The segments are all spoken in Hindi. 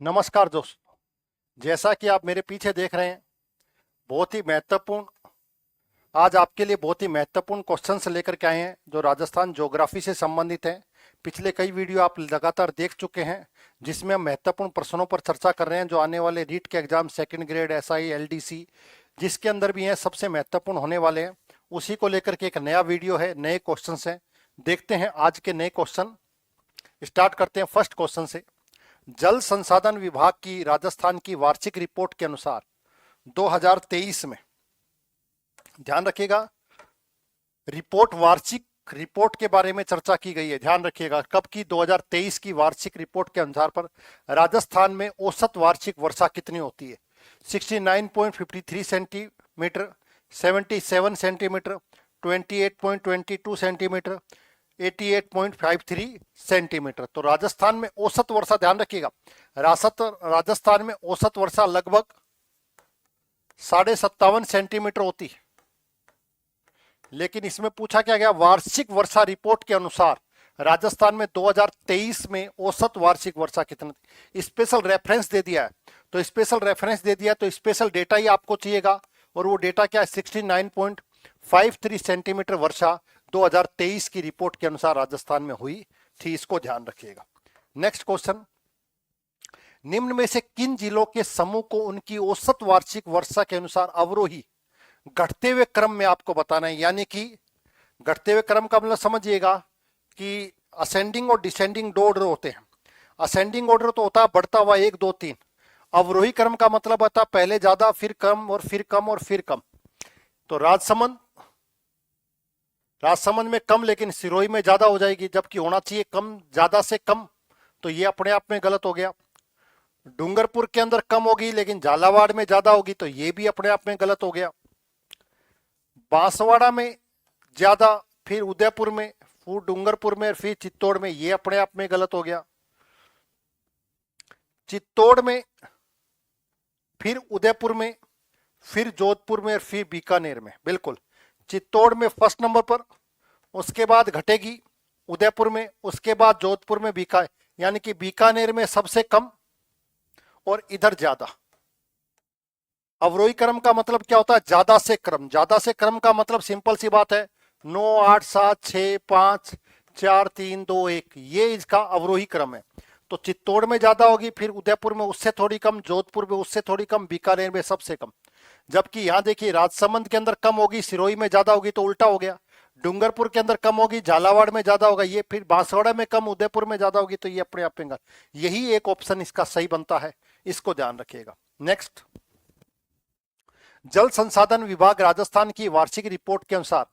नमस्कार दोस्तों। जैसा कि आप मेरे पीछे देख रहे हैं, बहुत ही महत्वपूर्ण आज आपके लिए बहुत ही महत्वपूर्ण क्वेश्चंस लेकर के आए हैं जो राजस्थान ज्योग्राफी से संबंधित हैं। पिछले कई वीडियो आप लगातार देख चुके हैं जिसमें हम महत्वपूर्ण प्रश्नों पर चर्चा कर रहे हैं जो आने वाले रीट के exam second grade SI LDC जिसके अंदर भी हैं सबसे महत्वपूर्ण होने वाले हैं। उसी को लेकर के एक नया वीडियो है, नए क्वेश्चन हैं। देखते हैं आज के नए क्वेश्चन। स्टार्ट करते हैं फर्स्ट क्वेश्चन से। जल संसाधन विभाग की राजस्थान की वार्षिक रिपोर्ट के अनुसार 2023 में, ध्यान रखिएगा, वार्षिक रिपोर्ट के बारे में चर्चा की गई है। ध्यान रखिएगा कब की, 2023 की वार्षिक रिपोर्ट के अनुसार पर राजस्थान में औसत वार्षिक वर्षा कितनी होती है। 69.53 सेंटीमीटर, 77 सेंटीमीटर, 28.22 सेंटीमीटर, 88.53 सेंटीमीटर। तो राजस्थान में औसत वर्षा, ध्यान रखिएगा, राजस्थान में औसत वर्षा लगभग 57.5 सेंटीमीटर होती है। लेकिन इसमें पूछा क्या गया, वार्षिक वर्षा रिपोर्ट के अनुसार राजस्थान में 2023 में औसत वार्षिक वर्षा कितनी थी। स्पेशल रेफरेंस दे दिया है, तो स्पेशल रेफरेंस दे दिया तो स्पेशल डेटा ही आपको चाहिएगा, और वो डेटा क्या है, 69.53 सेंटीमीटर वर्षा 2023 की रिपोर्ट के अनुसार राजस्थान में हुई थी। इसको ध्यान रखिएगा। नेक्स्ट क्वेश्चन, निम्न में से किन जिलों के समूह को उनकी औसत वार्षिक वर्षा के अनुसार अवरोही घटते हुए क्रम में आपको बताना है। यानी कि घटते हुए क्रम का मतलब समझिएगा कि असेंडिंग और डिसेंडिंग दो ऑर्डर होते हैं। असेंडिंग ऑर्डर तो होता है बढ़ता हुआ 1 2 3। अवरोही क्रम का मतलब होता है पहले ज्यादा, फिर कम, और फिर कम, और फिर कम। तो राजसमंद में कम, लेकिन सिरोही में ज्यादा हो जाएगी, जबकि होना चाहिए कम, ज्यादा से कम। तो ये अपने आप में गलत हो गया। डूंगरपुर के अंदर कम होगी लेकिन झालावाड़ में ज्यादा होगी, तो ये भी अपने आप में गलत हो गया। बांसवाड़ा में ज्यादा, फिर उदयपुर में, फिर डूंगरपुर में, फिर चित्तौड़ में, ये अपने आप में गलत हो गया। चित्तौड़ में, फिर उदयपुर में, फिर जोधपुर में, और फिर बीकानेर में। बिल्कुल, चित्तौड़ में फर्स्ट नंबर पर, उसके बाद घटेगी उदयपुर में, उसके बाद जोधपुर में, यानी कि बीकानेर में सबसे कम और इधर ज्यादा। अवरोही क्रम का मतलब क्या होता है, ज्यादा से क्रम। ज्यादा से क्रम का मतलब सिंपल सी बात है, 9 8 7 6 5 4 3 2 1, ये इसका अवरोही क्रम है। तो चित्तौड़ में ज्यादा होगी, फिर उदयपुर में उससे थोड़ी कम, जोधपुर में उससे थोड़ी कम, बीकानेर में सबसे कम। जबकि यहां देखिए राजसमंद के अंदर कम होगी, सिरोही में ज्यादा होगी, तो उल्टा हो गया। डूंगरपुर के अंदर कम होगी, झालावाड़ में ज्यादा होगा, ये फिर बांसवाड़ा में कम, उदयपुर में ज्यादा होगी, तो ये अपने आप में यही एक ऑप्शन इसका सही बनता है। इसको ध्यान रखिएगा। नेक्स्ट, जल संसाधन विभाग राजस्थान की वार्षिक रिपोर्ट के अनुसार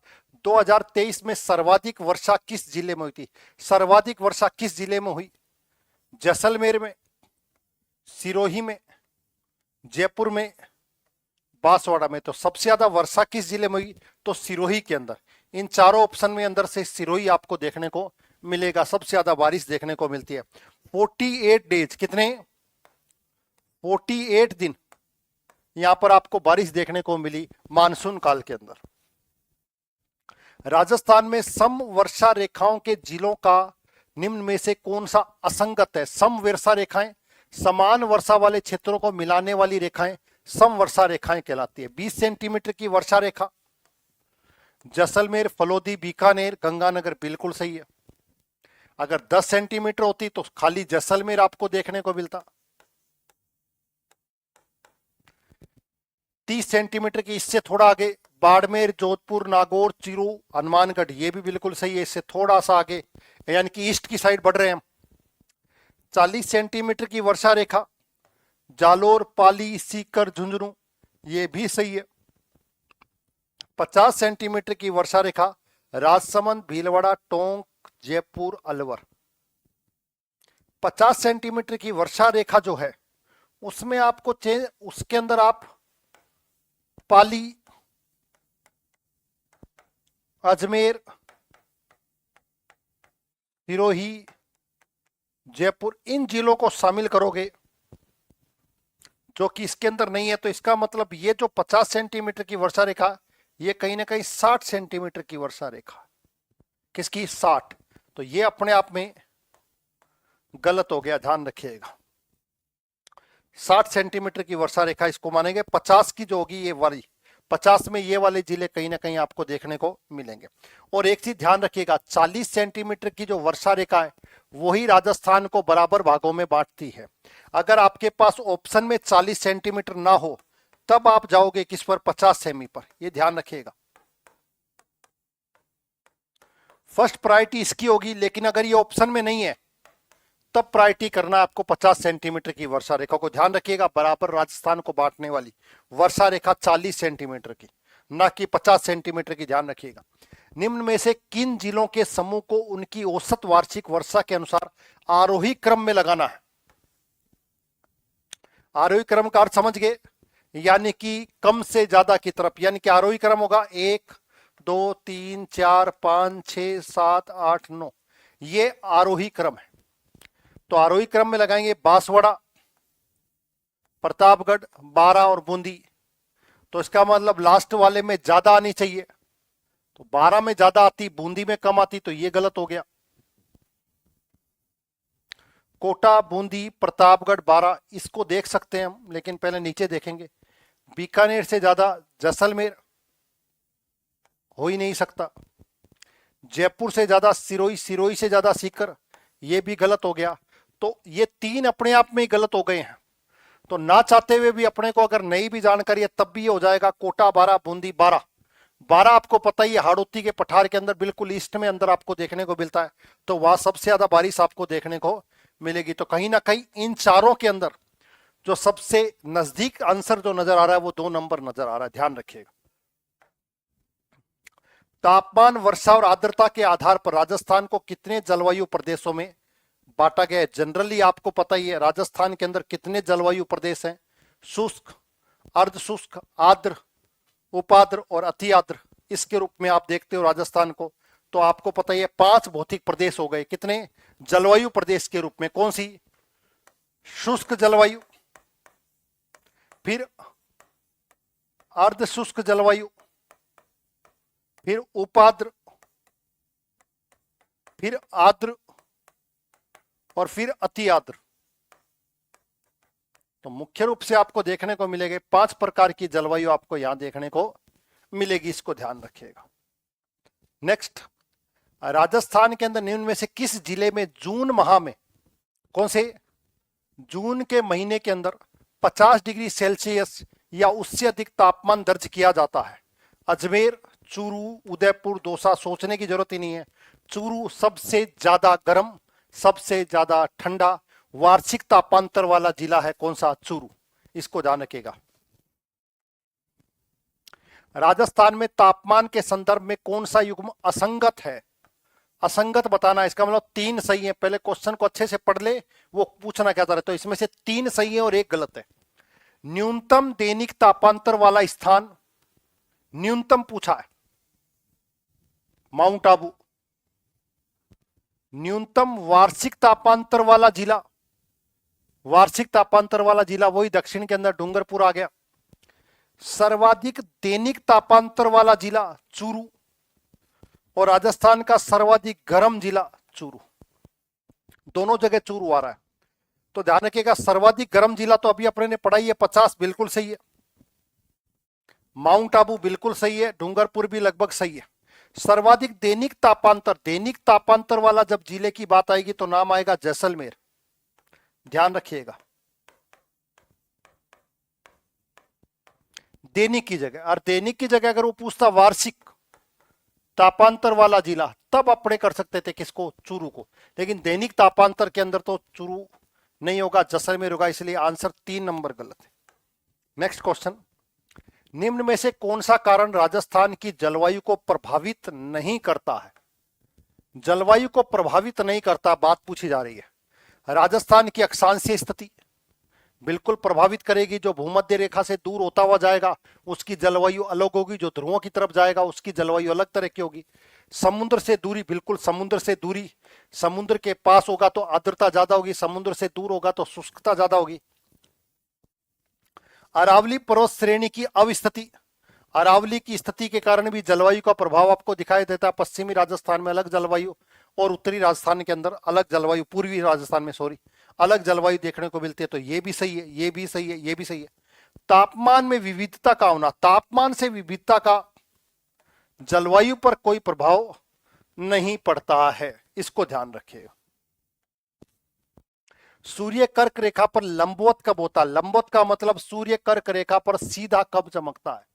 2023 में सर्वाधिक वर्षा किस जिले में हुई थी। सर्वाधिक वर्षा किस जिले में हुई, जैसलमेर में, सिरोही में, जयपुर में, बांसवाड़ा में। तो सबसे ज्यादा वर्षा किस जिले में हुई, तो सिरोही के अंदर। इन चारों ऑप्शन में अंदर से सिरोही आपको देखने को मिलेगा, सबसे ज्यादा बारिश देखने को मिलती है। 48 डेज, कितने, 48 दिन यहां पर आपको बारिश देखने को मिली मानसून काल के अंदर। राजस्थान में सम वर्षा रेखाओं के जिलों का निम्न में से कौन सा असंगत है। सम वर्षा रेखाएं, समान वर्षा वाले क्षेत्रों को मिलाने वाली रेखाएं सम वर्षा रेखाएं कहलाती है। 20 सेंटीमीटर की वर्षा रेखा जैसलमेर, फलोदी, बीकानेर, गंगानगर, बिल्कुल सही है। अगर 10 सेंटीमीटर होती तो खाली जैसलमेर आपको देखने को मिलता। 30 सेंटीमीटर की इससे थोड़ा आगे बाड़मेर, जोधपुर, नागौर, चिरू, हनुमानगढ़, ये भी बिल्कुल सही है। इससे थोड़ा सा आगे, यानी कि ईस्ट की साइड बढ़ रहे हैं हम। 40 सेंटीमीटर की वर्षा रेखा जालोर, पाली, सीकर, झुंझुनू, ये भी सही है। 50 सेंटीमीटर की वर्षा रेखा राजसमंद, भीलवाड़ा, टोंक, जयपुर, अलवर। 50 सेंटीमीटर की वर्षा रेखा जो है उसमें आपको उसके अंदर आप पाली, अजमेर, सिरोही, जयपुर, इन जिलों को शामिल करोगे जो कि इसके अंदर नहीं है। तो इसका मतलब ये जो 50 सेंटीमीटर की वर्षा रेखा, ये कहीं ना कहीं 60 सेंटीमीटर की वर्षा रेखा, किसकी, 60। तो ये अपने आप में गलत हो गया, ध्यान रखिएगा। 60 सेंटीमीटर की वर्षा रेखा इसको मानेंगे। 50 की जो होगी ये वाली, 50 में ये वाले जिले कहीं ना कहीं आपको देखने को मिलेंगे। और एक चीज ध्यान रखिएगा, 40 सेंटीमीटर की जो वर्षा रेखा है वही राजस्थान को बराबर भागों में बांटती है। अगर आपके पास ऑप्शन में 40 सेंटीमीटर ना हो तब आप जाओगे किस पर, 50 सेमी पर, ये ध्यान रखिएगा। फर्स्ट प्रायोरिटी इसकी होगी, लेकिन अगर ये ऑप्शन में नहीं है तब प्रायोरिटी करना आपको 50 सेंटीमीटर की वर्षा रेखा को। ध्यान रखिएगा, बराबर राजस्थान को बांटने वाली वर्षा रेखा 40 सेंटीमीटर की, ना कि 50 सेंटीमीटर की, ध्यान रखिएगा। निम्न में से किन जिलों के समूह को उनकी औसत वार्षिक वर्षा के अनुसार आरोही क्रम में लगाना है? आरोही क्रम का अर्थ समझ गए, यानी कि कम से ज्यादा की तरफ, यानी कि आरोही क्रम होगा 1 2 3 4 5 6 7 8 9, ये आरोही क्रम है। तो आरोही क्रम में लगाएंगे बांसवाड़ा, प्रतापगढ़, बारां और बूंदी। तो इसका मतलब लास्ट वाले में ज्यादा आनी चाहिए, तो 12 में ज्यादा आती, बूंदी में कम आती, तो ये गलत हो गया। कोटा, बूंदी, प्रतापगढ़, बारां, इसको देख सकते हैं हम, लेकिन पहले नीचे देखेंगे। बीकानेर से ज्यादा जैसलमेर हो ही नहीं सकता। जयपुर से ज्यादा सिरोही, सिरोही से ज्यादा सीकर, ये भी गलत हो गया। तो ये 3 अपने आप में ही गलत हो गए हैं। तो ना चाहते हुए भी अपने को अगर नई भी जानकारी है तब भी ये हो जाएगा कोटा 12, बूंदी 12। 12 आपको पता ही है हाड़ौती के पठार के अंदर बिल्कुल ईस्ट में अंदर आपको देखने को मिलता है, तो वहां सबसे ज्यादा बारिश आपको देखने को मिलेगी। तो कहीं ना कहीं इन चारों के अंदर जो सबसे नजदीक आंसर जो नजर आ रहा है वो 2 नंबर नजर आ रहा है, ध्यान रखिएगा। तापमान, वर्षा और आर्द्रता के आधार पर राजस्थान को कितने जलवायु प्रदेशों में बांटा गया है? जनरली आपको पता ही है राजस्थान के अंदर कितने जलवायु प्रदेश हैं, शुष्क, अर्ध शुष्क, आर्द्र, उपाद्र और अति आर्द्र, इसके रूप में आप देखते हो राजस्थान को। तो आपको पता ही है 5 भौतिक प्रदेश हो गए, कितने जलवायु प्रदेश के रूप में। कौन सी? शुष्क जलवायु, फिर अर्ध शुष्क जलवायु, फिर उपाद्र, फिर आर्द्र और फिर अति आर्द्र। तो मुख्य रूप से आपको देखने को मिलेगा 5 प्रकार की जलवायु आपको यहां देखने को मिलेगी, इसको ध्यान रखिएगा। नेक्स्ट, राजस्थान के अंदर निम्न में से किस जिले में जून माह में, कौन से? जून के महीने के अंदर 50 डिग्री सेल्सियस या उससे अधिक तापमान दर्ज किया जाता है? अजमेर, चूरू, उदयपुर, दौसा। सोचने की जरूरत ही नहीं है, चूरू सबसे ज्यादा गर्म, सबसे ज्यादा ठंडा वार्षिक तापांतर वाला जिला है। कौन सा? चूरू, इसको ध्यान रखिएगा। राजस्थान में तापमान के संदर्भ में कौन सा युग्म असंगत है? असंगत बताना, इसका मतलब 3 सही है। पहले क्वेश्चन को अच्छे से पढ़ ले, वो पूछना क्या था रहे। तो इसमें से 3 सही है और 1 गलत है। न्यूनतम दैनिक तापांतर वाला स्थान, न्यूनतम पूछा है, माउंट आबू। न्यूनतम वार्षिक तापांतर वाला जिला, वार्षिक तापांतर वाला जिला वही दक्षिण के अंदर डूंगरपुर आ गया। सर्वाधिक दैनिक तापांतर वाला जिला चूरू, और राजस्थान का सर्वाधिक गर्म जिला चूरू। दोनों जगह चूरू आ रहा है। तो ध्यान रखिएगा, सर्वाधिक गर्म जिला तो अभी अपने ने पढ़ाई है 50, बिल्कुल सही है। माउंट आबू बिल्कुल सही है, डूंगरपुर भी लगभग सही है। सर्वाधिक दैनिक तापांतर, दैनिक तापांतर वाला जब जिले की बात आएगी तो नाम आएगा जैसलमेर, ध्यान रखिएगा। दैनिक की जगह, और दैनिक की जगह अगर वो पूछता वार्षिक तापांतर वाला जिला, तब अपने कर सकते थे किसको? चूरू को। लेकिन दैनिक तापांतर के अंदर तो चूरू नहीं होगा, जैसलमेर होगा, इसलिए आंसर 3 नंबर गलत है। नेक्स्ट क्वेश्चन, निम्न में से कौन सा कारण राजस्थान की जलवायु को प्रभावित नहीं करता है? जलवायु को प्रभावित नहीं करता बात पूछी जा रही है। राजस्थान की अक्षांशीय स्थिति बिल्कुल प्रभावित करेगी। जो भूमध्य रेखा से दूर होता हुआ जाएगा उसकी जलवायु अलग होगी, जो ध्रुवों की तरफ जाएगा उसकी जलवायु अलग तरह की होगी। समुद्र से दूरी, बिल्कुल समुद्र से दूरी, समुद्र के पास होगा तो आर्द्रता ज्यादा होगी, समुद्र से दूर होगा तो शुष्कता ज्यादा होगी। अरावली पर्वत श्रेणी की अवस्थिति, अरावली की स्थिति के कारण भी जलवायु का प्रभाव आपको दिखाई देता है। पश्चिमी राजस्थान में अलग जलवायु और उत्तरी राजस्थान के अंदर अलग जलवायु, पूर्वी राजस्थान में सॉरी अलग जलवायु देखने को मिलती है, तो ये भी सही है, ये भी सही है, ये भी सही है। तापमान में विविधता का होना, तापमान से विविधता का जलवायु पर कोई प्रभाव नहीं पड़ता है, इसको ध्यान रखिएगा। सूर्य कर्क रेखा पर लंबवत कब होता है? लंबवत का मतलब सूर्य कर्क रेखा पर सीधा कब चमकता है,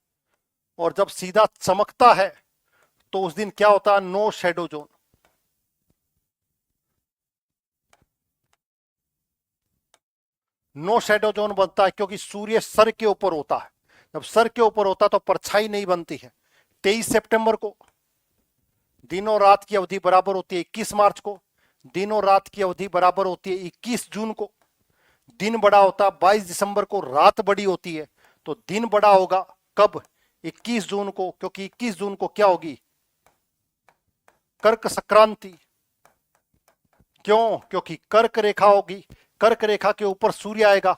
और जब सीधा चमकता है तो उस दिन क्या होता है? No shadow zone. No shadow zone बनता है क्योंकि सूर्य सर के ऊपर होता है। जब सर के ऊपर होता तो परछाई नहीं बनती है। 23 सितंबर को दिन और रात की अवधि बराबर होती है 21 मार्च को, दिन और रात की अवधि बराबर होती है 21 जून को। दिन बड़ा होता है 22 दिसंबर को, रात बड़ी होती है, तो दिन बड़ा होगा कब? 21 जून को, क्योंकि 21 जून को क्या होगी? कर्क संक्रांति। क्यों? क्योंकि कर्क रेखा होगी, कर्क रेखा के ऊपर सूर्य आएगा,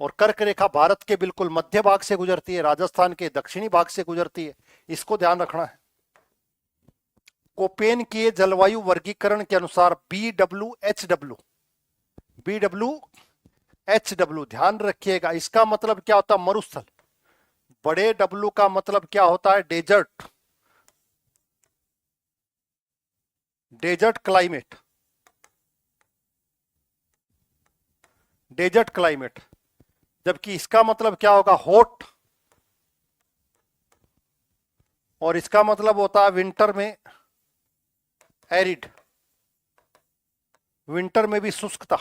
और कर्क रेखा भारत के बिल्कुल मध्य भाग से गुजरती है, राजस्थान के दक्षिणी भाग से गुजरती है, इसको ध्यान रखना है। कोपेन के जलवायु वर्गीकरण के अनुसार BWHW, BWHW ध्यान रखिएगा, इसका मतलब क्या होता है? मरुस्थल। बड़े W का मतलब क्या होता है? Desert, desert climate, desert climate. जबकि इसका मतलब क्या होगा? हॉट, और इसका मतलब होता है विंटर में एरिड, विंटर में भी शुष्कता,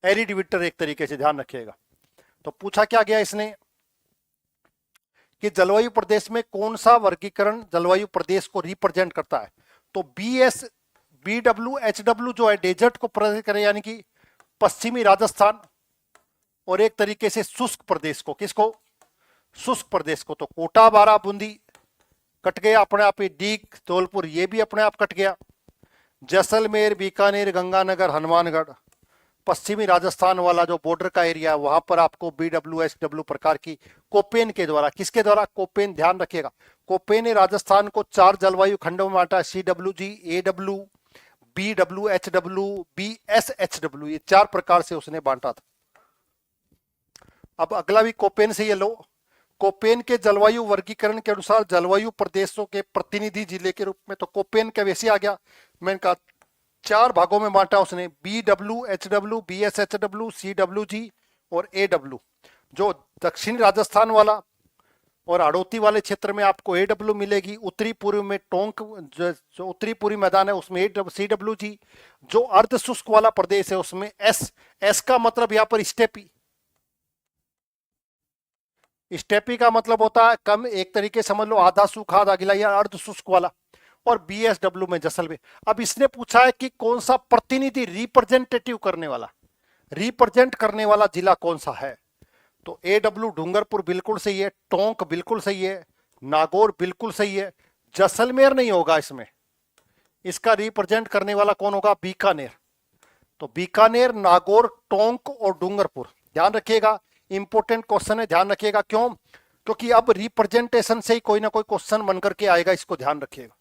एरिड विंटर एक तरीके से, ध्यान रखिएगा। तो पूछा क्या गया इसने कि जलवायु प्रदेश में कौन सा वर्गीकरण जलवायु प्रदेश को रिप्रेजेंट करता है? तो BWHW जो है डेजर्ट को प्रदर्शित करे, यानी कि पश्चिमी राजस्थान, और एक तरीके से शुष्क प्रदेश को, किसको? शुष्क प्रदेश को। तो कोटा, बारा, बूंदी कट गया अपने आप ही, डीग, धौलपुर ये भी अपने आप कट गया, जैसलमेर, बीकानेर, गंगानगर, हनुमानगढ़, पश्चिमी राजस्थान वाला जो बॉर्डर का एरिया है वहां पर आपको BWHW प्रकार की कोपेन के द्वारा, किसके द्वारा? कोपेन, ध्यान रखिएगा। कोपेन ने राजस्थान को 4 जलवायु खंडों में बांटा, CWG, AW, BWHW, BSHW, ये 4 प्रकार से उसने बांटा था। अब अगला भी कोपेन से ये लो। कोपेन के जलवायु वर्गीकरण के अनुसार जलवायु प्रदेशों के प्रतिनिधि जिले के रूप में, तो कोपेन का वैसे आ गया, मैंने कहा 4 भागों में बांटा उसने, BWHW, BSHW, CWG और AW। जो दक्षिणी राजस्थान वाला और हाड़ौती वाले क्षेत्र में आपको AW मिलेगी, उत्तरी पूर्व में टोंक, जो उत्तरी पूर्वी मैदान है उसमें CWG, जो अर्ध शुष्क वाला प्रदेश है उसमें S का मतलब यहाँ पर स्टेपी, स्टेपी का मतलब होता है कम, एक तरीके समझ लो आधा सूखा आधा गीला, या अर्ध शुष्क वाला, और BSW में जैसलमेर। अब इसने पूछा है कि कौन सा प्रतिनिधि रिप्रेजेंटेटिव करने वाला, रिप्रेजेंट करने वाला जिला कौन सा है? तो AW डूंगरपुर बिल्कुल सही है, टोंक बिल्कुल सही है, नागौर बिल्कुल सही है, जैसलमेर नहीं होगा इसमें। इसका रिप्रेजेंट करने वाला कौन होगा? बीकानेर। तो बीकानेर, नागौर, टोंक और डूंगरपुर, ध्यान रखिएगा, इंपोर्टेंट क्वेश्चन है, ध्यान रखिएगा। क्यों? क्योंकि अब रिप्रेजेंटेशन से ही कोई ना कोई क्वेश्चन बनकर के आएगा, इसको ध्यान रखिएगा।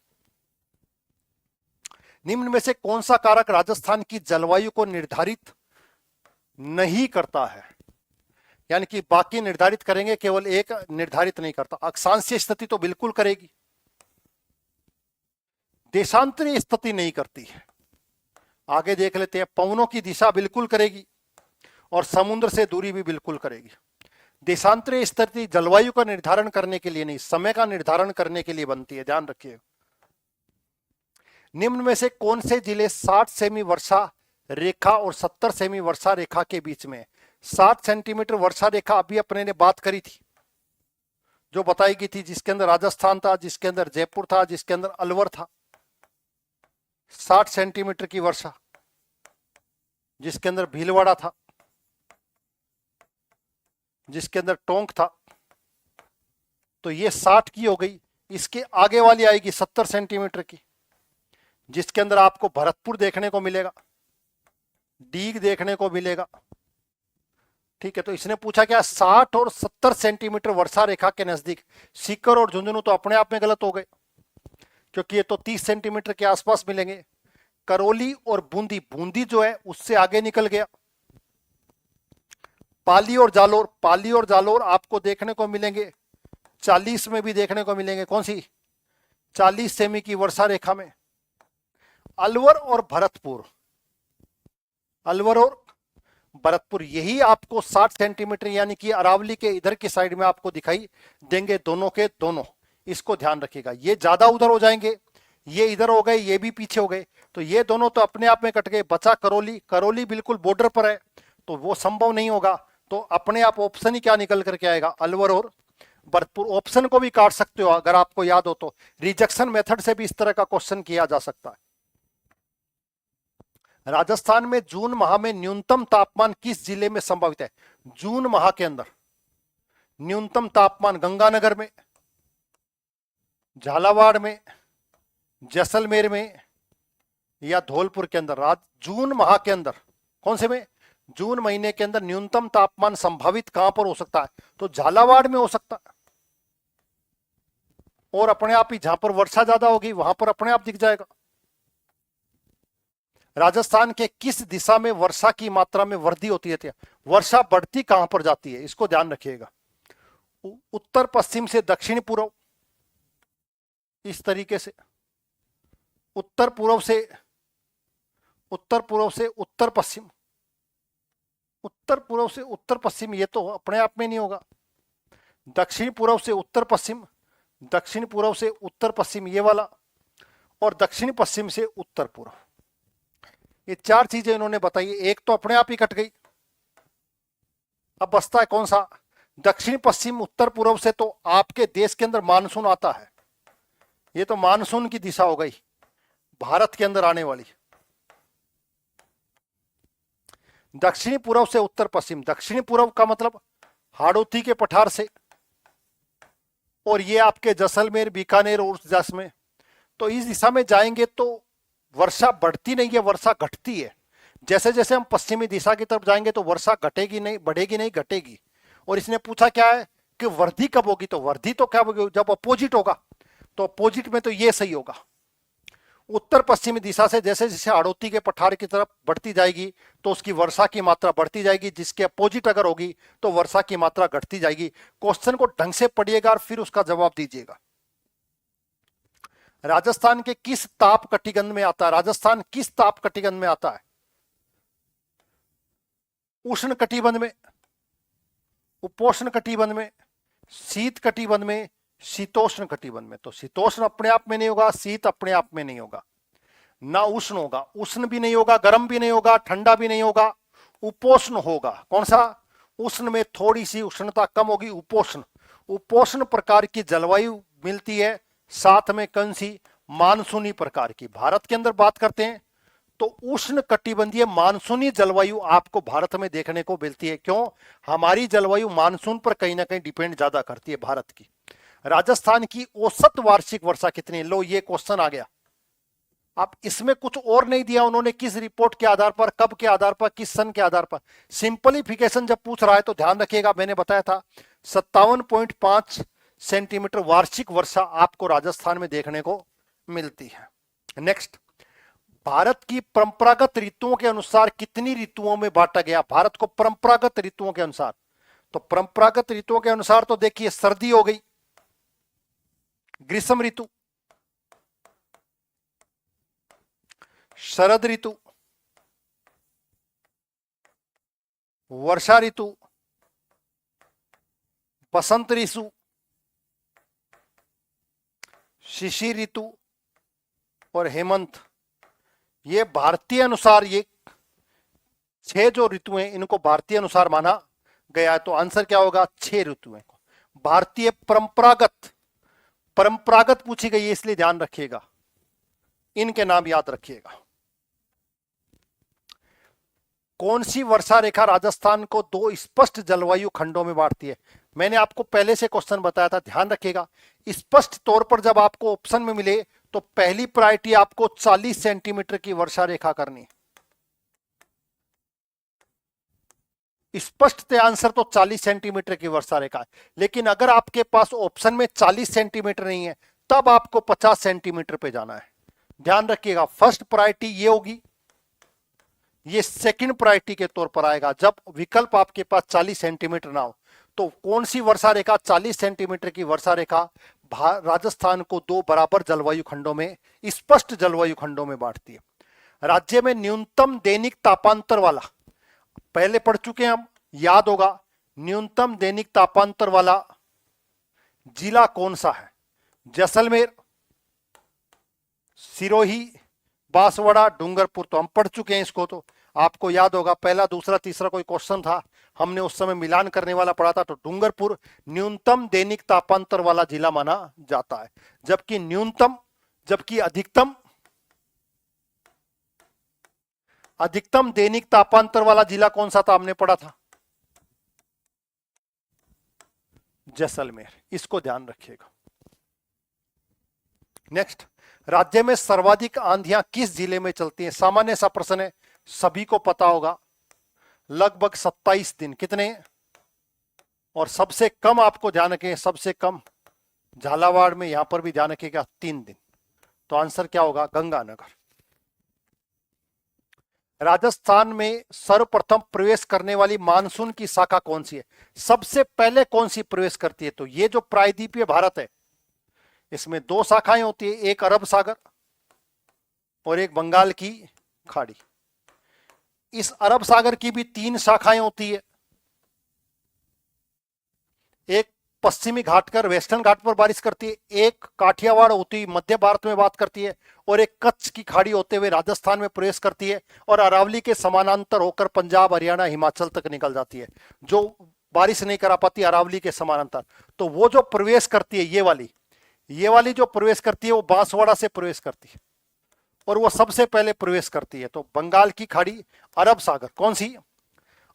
निम्न में से कौन सा कारक राजस्थान की जलवायु को निर्धारित नहीं करता है? यानी कि बाकी निर्धारित करेंगे, केवल एक निर्धारित नहीं करता। अक्षांशीय स्थिति तो बिल्कुल करेगी, देशांतरीय स्थिति नहीं करती है। आगे देख लेते हैं, पवनों की दिशा बिल्कुल करेगी, और समुद्र से दूरी भी बिल्कुल करेगी। देशांतरीय स्थिति जलवायु का निर्धारण करने के लिए नहीं, समय का निर्धारण करने के लिए बनती है, ध्यान रखिए। निम्न में से कौन से जिले 60 सेमी वर्षा रेखा और 70 सेमी वर्षा रेखा के बीच में? 60 सेंटीमीटर वर्षा रेखा अभी अपने ने बात करी थी, जो बताई गई थी, जिसके अंदर राजस्थान था, जिसके अंदर जयपुर था, जिसके अंदर अलवर था। 60 सेंटीमीटर की वर्षा, जिसके अंदर भीलवाड़ा था, जिसके अंदर टोंक था। तो ये 60 की हो गई। इसके आगे वाली आएगी 70 सेंटीमीटर की, जिसके अंदर आपको भरतपुर देखने को मिलेगा, डीग देखने को मिलेगा। ठीक है, तो इसने पूछा क्या 60 और 70 सेंटीमीटर वर्षा रेखा के नजदीक? सीकर और झुंझुनू तो अपने आप में गलत हो गए, क्योंकि ये तो 30 सेंटीमीटर के आसपास मिलेंगे। करौली और बूंदी, बूंदी जो है उससे आगे निकल गया, पाली और जालोर, पाली और जालोर आपको देखने को मिलेंगे 40 में भी देखने को मिलेंगे। कौन सी? 40 सेमी की वर्षा रेखा में। अलवर और भरतपुर, अलवर और भरतपुर यही आपको 60 सेंटीमीटर यानी कि अरावली के इधर की साइड में आपको दिखाई देंगे, दोनों के दोनों। इसको ध्यान रखिएगा। ये ज्यादा उधर हो जाएंगे, ये इधर हो गए, ये भी पीछे हो गए, तो ये दोनों तो अपने आप में कट गए। बचा करौली, करौली बिल्कुल बॉर्डर पर है तो वो संभव नहीं होगा। तो अपने आप ऑप्शन ही क्या निकल करके आएगा? अलवर और भरतपुर। ऑप्शन को भी काट सकते हो अगर आपको याद हो तो। रिजेक्शन मेथड से भी इस तरह का क्वेश्चन किया जा सकता है। राजस्थान में जून माह में न्यूनतम तापमान किस जिले में संभावित है? जून माह के अंदर न्यूनतम तापमान गंगानगर में, झालावाड़ में, जैसलमेर में या धौलपुर के अंदर। जून माह के अंदर कौन से में? जून महीने के अंदर न्यूनतम तापमान संभावित कहां पर हो सकता है? तो झालावाड़ में हो सकता है। और अपने आप ही जहां पर वर्षा ज्यादा होगी वहां पर अपने आप दिख जाएगा। राजस्थान के किस दिशा में वर्षा की मात्रा में वृद्धि होती है? वर्षा बढ़ती कहां पर जाती है? इसको ध्यान रखिएगा। उत्तर पश्चिम से दक्षिण पूर्व, इस तरीके से। उत्तर पूर्व से उत्तर पश्चिम, उत्तर पूर्व से उत्तर पश्चिम, ये तो अपने आप में नहीं होगा। दक्षिण पूर्व से उत्तर पश्चिम, दक्षिण पूर्व से उत्तर पश्चिम ये वाला, और दक्षिण पश्चिम से उत्तर पूर्व। ये चार चीजें इन्होंने बताई। एक तो अपने आप ही कट गई। अब बचता है कौन सा? दक्षिण पश्चिम उत्तर पूर्व से तो आपके देश के अंदर मानसून आता है। ये तो मानसून की दिशा हो गई भारत के अंदर आने वाली। दक्षिणी पूर्व से उत्तर पश्चिम, दक्षिणी पूर्व का मतलब हाड़ौती के पठार से, और ये आपके जैसलमेर, बीकानेर और जैसलमेर। तो इस दिशा में जाएंगे तो वर्षा बढ़ती नहीं है, वर्षा घटती है। जैसे जैसे हम पश्चिमी दिशा की तरफ जाएंगे तो वर्षा घटेगी नहीं, बढ़ेगी नहीं, घटेगी। और इसने पूछा क्या है कि वृद्धि कब होगी? तो वृद्धि तो क्या होगी? जब अपोजिट होगा। तो अपोजिट में तो ये सही होगा। उत्तर पश्चिमी दिशा से जैसे जैसे हाड़ौती के पठार की तरफ बढ़ती जाएगी तो उसकी वर्षा की मात्रा बढ़ती जाएगी, जिसके अपोजिट अगर होगी तो वर्षा की मात्रा घटती जाएगी। क्वेश्चन को ढंग से पढ़िएगा और फिर उसका जवाब दीजिएगा। राजस्थान के किस ताप कटिबंध में आता है? राजस्थान किस ताप कटिबंध में आता है? उष्ण कटिबंध में, उपोष्ण कटिबंध में, शीत कटिबंध में, शीतोष्ण कटिबंध में। तो शीतोष्ण अपने आप में नहीं होगा, शीत अपने आप में नहीं होगा, ना उष्ण होगा। उष्ण भी नहीं होगा, गर्म भी नहीं होगा, ठंडा भी नहीं होगा, उपोष्ण होगा। कौन सा? उष्ण में थोड़ी सी उष्णता कम होगी, उपोष्ण। उपोष्ण प्रकार की जलवायु मिलती है, साथ में कौन सी? मानसूनी प्रकार की। भारत के अंदर बात करते हैं तो उष्ण कटिबंधीय मानसूनी जलवायु आपको भारत में देखने को मिलती है। क्यों? हमारी जलवायु मानसून पर कहीं ना कहीं डिपेंड ज्यादा करती है भारत की। राजस्थान की औसत वार्षिक वर्षा कितनी है? लो, ये क्वेश्चन आ गया। अब इसमें कुछ और नहीं दिया उन्होंने, किस रिपोर्ट के आधार पर, कब के आधार पर, किस सन के आधार पर। सिंपलीफिकेशन जब पूछ रहा है तो ध्यान रखिएगा, मैंने बताया था 57.5 सेंटीमीटर वार्षिक वर्षा आपको राजस्थान में देखने को मिलती है। नेक्स्ट, भारत की परंपरागत ऋतुओं के अनुसार कितनी ऋतुओं में बांटा गया? भारत को परंपरागत ऋतुओं के अनुसार, तो परंपरागत ऋतुओं के अनुसार तो देखिए, सर्दी हो गई, ग्रीष्म ऋतु, शरद ऋतु, वर्षा ऋतु, बसंत ऋतु, शिशिर ऋतु और हेमंत। ये भारतीय अनुसार, ये 6 जो ऋतु हैं इनको भारतीय अनुसार माना गया है। तो आंसर क्या होगा? 6 ऋतुएं को भारतीय परंपरागत, परंपरागत पूछी गई है इसलिए ध्यान रखिएगा, इनके नाम याद रखिएगा। कौन सी वर्षा रेखा राजस्थान को 2 स्पष्ट जलवायु खंडों में बांटती है? मैंने आपको पहले से क्वेश्चन बताया था, ध्यान रखिएगा। स्पष्ट तौर पर जब आपको ऑप्शन में मिले तो पहली प्रायोरिटी आपको 40 सेंटीमीटर की वर्षा रेखा करनी। स्पष्ट आंसर तो 40 सेंटीमीटर की वर्षा रेखा है, लेकिन अगर आपके पास ऑप्शन में 40 सेंटीमीटर नहीं है तब आपको 50 सेंटीमीटर पे जाना है। ध्यान रखिएगा, फर्स्ट प्रायोरिटी ये होगी ये सेकंड प्रायोरिटी के तौर पर आएगा। जब विकल्प आपके पास 40 सेंटीमीटर ना हो तो कौन सी वर्षा रेखा 40 सेंटीमीटर की वर्षा रेखा राजस्थान को दो बराबर जलवायु खंडों में, स्पष्ट जलवायु खंडों में बांटती है। राज्य में न्यूनतम दैनिक तापांतर वाला, पहले पढ़ चुके हैं हम, याद होगा, न्यूनतम दैनिक तापांतर वाला जिला कौन सा है? जैसलमेर, सिरोही, बांसवाड़ा, डूंगरपुर। तो हम पढ़ चुके हैं इसको, तो आपको याद होगा पहला दूसरा तीसरा कोई क्वेश्चन था, हमने उस समय मिलान करने वाला पढ़ा था। तो डूंगरपुर न्यूनतम दैनिक तापांतर वाला जिला माना जाता है, जबकि अधिकतम दैनिक तापांतर वाला जिला कौन सा था हमने पढ़ा था? जैसलमेर। इसको ध्यान रखिएगा। नेक्स्ट, राज्य में सर्वाधिक आंधियां किस जिले में चलती हैं? सामान्य सा प्रश्न है, सभी को पता होगा, लगभग 27 दिन। कितने? और सबसे कम आपको ध्यान रखें, सबसे कम झालावाड़ में, यहां पर भी ध्यान रखिएगा 3 दिन। तो आंसर क्या होगा? गंगानगर। राजस्थान में सर्वप्रथम प्रवेश करने वाली मानसून की शाखा कौन सी है? सबसे पहले कौन सी प्रवेश करती है? तो ये जो प्रायद्वीपीय भारत है इसमें 2 शाखाएं होती है, एक अरब सागर और एक बंगाल की खाड़ी। इस अरब सागर की भी 3 शाखाएं होती है, एक पश्चिमी घाट कर वेस्टर्न घाट पर बारिश करती है, एक काठियावाड़ होती है मध्य भारत में बात करती है, और एक कच्छ की खाड़ी होते हुए राजस्थान में प्रवेश करती है और अरावली के समानांतर होकर पंजाब, हरियाणा, हिमाचल तक निकल जाती है। जो बारिश नहीं करा पाती अरावली के समानांतर, तो वो जो प्रवेश करती है, ये वाली जो प्रवेश करती है वो बांसवाड़ा से प्रवेश करती है और वो सबसे पहले प्रवेश करती है। तो बंगाल की खाड़ी, अरब सागर, कौन सी?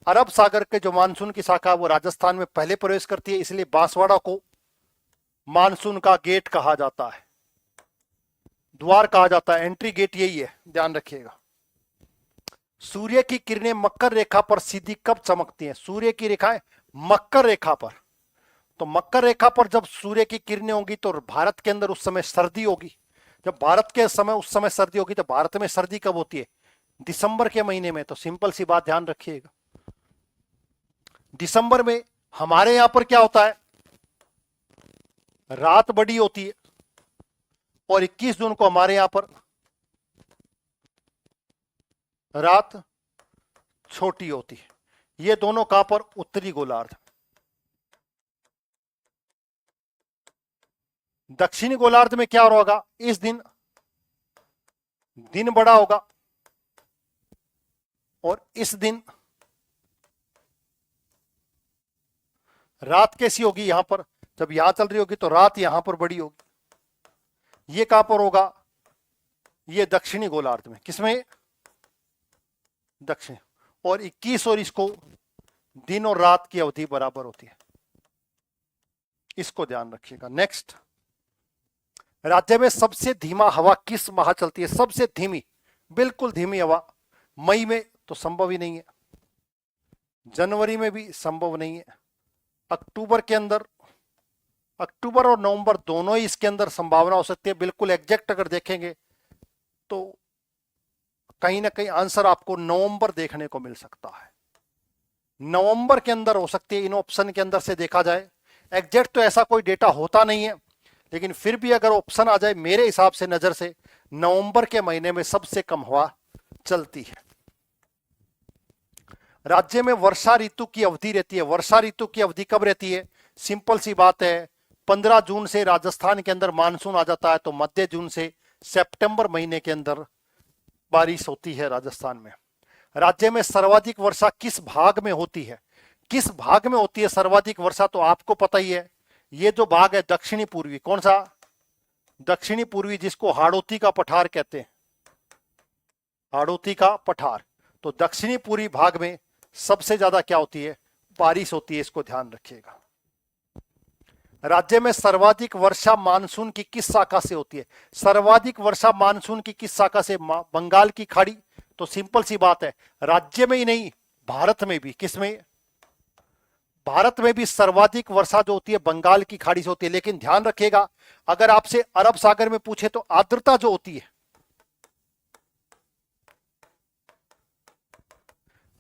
अरब सागर के जो मानसून की शाखा वो राजस्थान में पहले प्रवेश करती है, इसलिए बांसवाड़ा को मानसून का गेट कहा जाता है, द्वार कहा जाता है, एंट्री गेट यही है, ध्यान रखिएगा। सूर्य की किरणें मकर रेखा पर सीधी कब चमकती हैं? सूर्य की रेखाएं मकर रेखा पर, तो मकर रेखा पर जब सूर्य की किरणें होंगी तो भारत के अंदर उस समय सर्दी होगी। जब भारत के समय उस समय सर्दी होगी तो भारत में सर्दी कब होती है? दिसंबर के महीने में। तो सिंपल सी बात ध्यान रखिएगा, दिसंबर में हमारे यहां पर क्या होता है? रात बड़ी होती है और 21 जून को हमारे यहां पर रात छोटी होती है। ये दोनों कहां पर? उत्तरी गोलार्ध। दक्षिणी गोलार्ध में क्या होगा? इस दिन दिन बड़ा होगा और इस दिन रात कैसी होगी? यहां पर जब यहां चल रही होगी तो रात यहां पर बड़ी होगी। ये कहां पर होगा? ये दक्षिणी गोलार्ध में। किसमें? दक्षिण। और 21 और इसको दिन और रात की अवधि बराबर होती है, इसको ध्यान रखिएगा। नेक्स्ट, राज्य में सबसे धीमा हवा किस माह चलती है? सबसे धीमी, बिल्कुल धीमी हवा मई में तो संभव ही नहीं है, जनवरी में भी संभव नहीं है, अक्टूबर के अंदर, अक्टूबर और नवंबर दोनों ही इसके अंदर संभावना हो सकती है। बिल्कुल एग्जैक्ट अगर देखेंगे तो कहीं ना कहीं आंसर आपको नवंबर देखने को मिल सकता है, नवंबर के अंदर हो सकती है। इन ऑप्शन के अंदर से देखा जाए, एग्जैक्ट तो ऐसा कोई डेटा होता नहीं है, लेकिन फिर भी अगर ऑप्शन आ जाए मेरे हिसाब से नजर से नवंबर के महीने में सबसे कम हवा चलती है। राज्य में वर्षा ऋतु की अवधि रहती है। वर्षा ऋतु की अवधि कब रहती है? सिंपल सी बात है, 15 जून से राजस्थान के अंदर मानसून आ जाता है, तो मध्य जून से सितंबर महीने के अंदर बारिश होती है राजस्थान में। राज्य में सर्वाधिक वर्षा किस भाग में होती है? किस भाग में होती है सर्वाधिक वर्षा? तो आपको पता ही है, ये जो भाग है दक्षिणी पूर्वी। कौन सा? दक्षिणी पूर्वी, जिसको हाड़ौती का पठार कहते हैं, हाड़ौती का पठार। तो दक्षिणी पूर्वी भाग में सबसे ज्यादा क्या होती है? बारिश होती है, इसको ध्यान रखिएगा। राज्य में सर्वाधिक वर्षा मानसून की किस शाखा से होती है? सर्वाधिक वर्षा मानसून की किस शाखा से? बंगाल की खाड़ी। तो सिंपल सी बात है, राज्य में ही नहीं भारत में भी। किसमें? भारत में भी सर्वाधिक वर्षा जो होती है बंगाल की खाड़ी से होती है। लेकिन ध्यान रखिएगा, अगर आपसे अरब सागर में पूछे तो आर्द्रता जो होती है,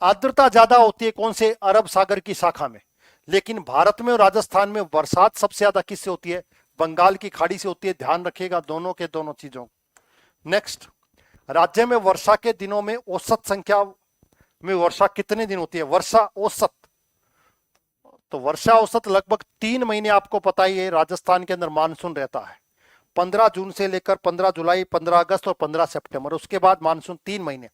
आर्द्रता ज्यादा होती है कौन से, अरब सागर की शाखा में। लेकिन भारत में और राजस्थान में बरसात सबसे ज्यादा किससे होती है, बंगाल की खाड़ी से होती है। ध्यान रखिएगा दोनों के दोनों चीजों। नेक्स्ट, राज्य में वर्षा के दिनों में औसत संख्या में वर्षा कितने दिन होती है, वर्षा औसत। तो वर्षा औसत लगभग 3 महीने आपको पता ही है राजस्थान के अंदर मानसून रहता है, 15 जून से लेकर 15 जुलाई, 15 अगस्त और 15 सितंबर। उसके बाद मानसून 3 महीने।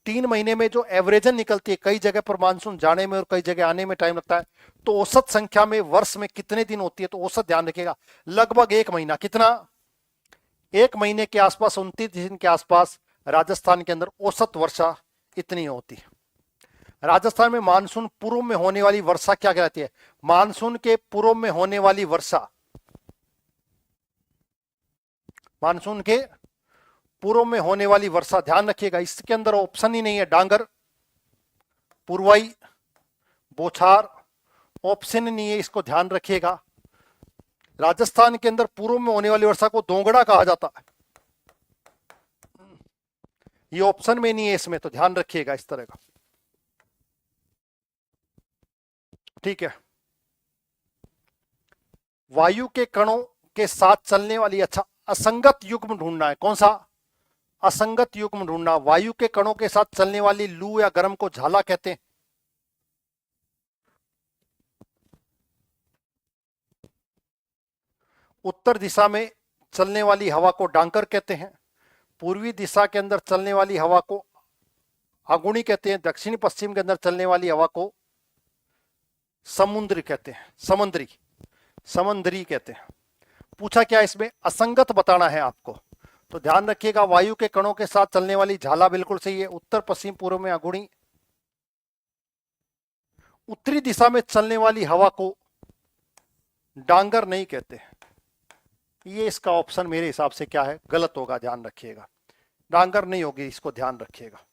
3 महीने में जो एवरेजन निकलती है, कई जगह पर मानसून जाने में और कई जगह आने में टाइम लगता है, तो औसत संख्या में वर्ष में कितने दिन होती है, तो औसत ध्यान रखिएगा लगभग 1 महीना। कितना, 1 महीने के आसपास, 29 दिन के आसपास राजस्थान के अंदर औसत वर्षा इतनी होती है। राजस्थान में मानसून पूर्व में होने वाली वर्षा क्या कहलाती है, मानसून के पूर्व में होने वाली वर्षा, मानसून के पूर्व में होने वाली वर्षा, ध्यान रखिएगा इसके अंदर ऑप्शन ही नहीं है, डांगर, पुरवाई, बौछार, ऑप्शन नहीं है, इसको ध्यान रखिएगा। राजस्थान के अंदर पूर्व में होने वाली वर्षा को दोंगड़ा कहा जाता है, ये ऑप्शन में नहीं है इसमें, तो ध्यान रखिएगा इस तरह का, ठीक है। वायु के कणों के साथ चलने वाली, अच्छा, असंगत युग्म ढूंढना है, कौन सा, असंगत युग्म ढूंढना। वायु के कणों के साथ चलने वाली लू या गर्म को झाला कहते हैं। उत्तर दिशा में चलने वाली हवा को डांकर कहते हैं। पूर्वी दिशा के अंदर चलने वाली हवा को आगुणी कहते हैं। दक्षिण पश्चिम के अंदर चलने वाली हवा को समुद्री कहते हैं, समंदरी कहते हैं। पूछा क्या इसमें, असंगत बताना है आपको, तो ध्यान रखिएगा वायु के कणों के साथ चलने वाली झाला बिल्कुल सही है, उत्तर पश्चिम पूर्व में अगुणी। उत्तरी दिशा में चलने वाली हवा को डांगर नहीं कहते हैं, ये इसका ऑप्शन मेरे हिसाब से क्या है, गलत होगा, ध्यान रखिएगा, डांगर नहीं होगी, इसको ध्यान रखिएगा।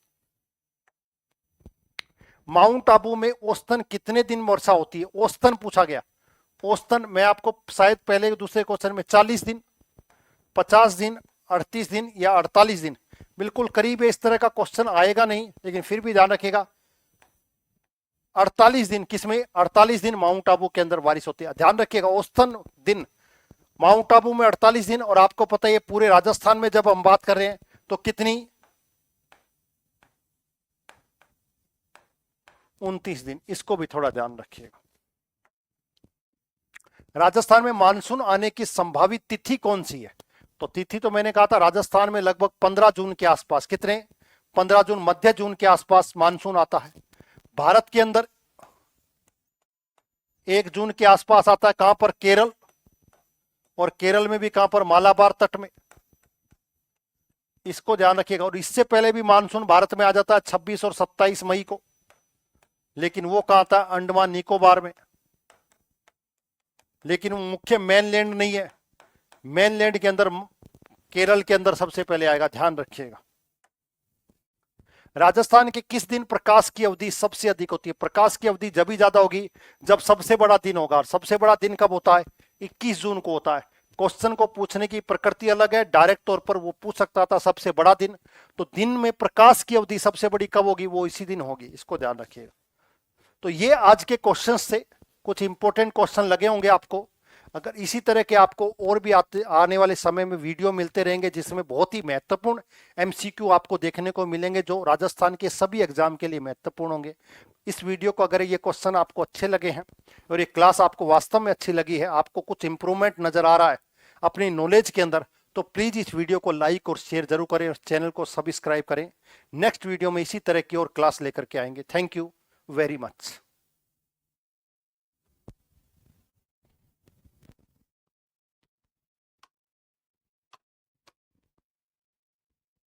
माउंट आबू में औसतन कितने दिन वर्षा होती है, औसतन पूछा गया। औसतन मैं आपको शायद पहले दूसरे क्वेश्चन में 40 दिन, 50 दिन, 38 दिन या 48 दिन, बिल्कुल करीब है, इस तरह का क्वेश्चन आएगा नहीं, लेकिन फिर भी ध्यान रखिएगा 48 दिन, किसमें, 48 दिन माउंट आबू के अंदर बारिश होती है। ध्यान रखिएगा औसतन दिन माउंट आबू में 48 दिन, और आपको पता है पूरे राजस्थान में जब हम बात कर रहे हैं तो कितनी, 29 दिन, इसको भी थोड़ा ध्यान रखिएगा। राजस्थान में मानसून आने की संभावित तिथि कौन सी है, तो तिथि तो मैंने कहा था राजस्थान में लगभग 15 जून के आसपास, कितने, 15 जून, मध्य जून के आसपास मानसून आता है। भारत के अंदर 1 जून के आसपास आता है, कहां पर, केरल, और केरल में भी कहां पर, मालाबार तट में, इसको ध्यान रखिएगा। और इससे पहले भी मानसून भारत में आ जाता है 26 और 27 मई को, लेकिन वो कहां था, अंडमान निकोबार में, लेकिन वो मुख्य मेनलैंड नहीं है, मेनलैंड के अंदर केरल के अंदर सबसे पहले आएगा, ध्यान रखिएगा। राजस्थान के किस दिन प्रकाश की अवधि सबसे अधिक होती है, प्रकाश की अवधि जब भी ज्यादा होगी जब सबसे बड़ा दिन होगा, और सबसे बड़ा दिन कब होता है, 21 जून को होता है। क्वेश्चन को पूछने की प्रकृति अलग है, डायरेक्ट तौर पर वो पूछ सकता था सबसे बड़ा दिन, तो दिन में प्रकाश की अवधि सबसे बड़ी कब होगी, वो इसी दिन होगी, इसको ध्यान रखिएगा। तो ये आज के क्वेश्चन से कुछ इंपॉर्टेंट क्वेश्चन लगे होंगे आपको। अगर इसी तरह के आपको और भी आने वाले समय में वीडियो मिलते रहेंगे जिसमें बहुत ही महत्वपूर्ण एमसीक्यू आपको देखने को मिलेंगे जो राजस्थान के सभी एग्जाम के लिए महत्वपूर्ण होंगे। इस वीडियो को अगर ये क्वेश्चन आपको अच्छे लगे हैं और ये क्लास आपको वास्तव में अच्छी लगी है, आपको कुछ इंप्रूवमेंट नजर आ रहा है अपनी नॉलेज के अंदर, तो प्लीज इस वीडियो को लाइक और शेयर जरूर करें और चैनल को सब्सक्राइब करें। नेक्स्ट वीडियो में इसी तरह की और क्लास लेकर के आएंगे। Thank you very much.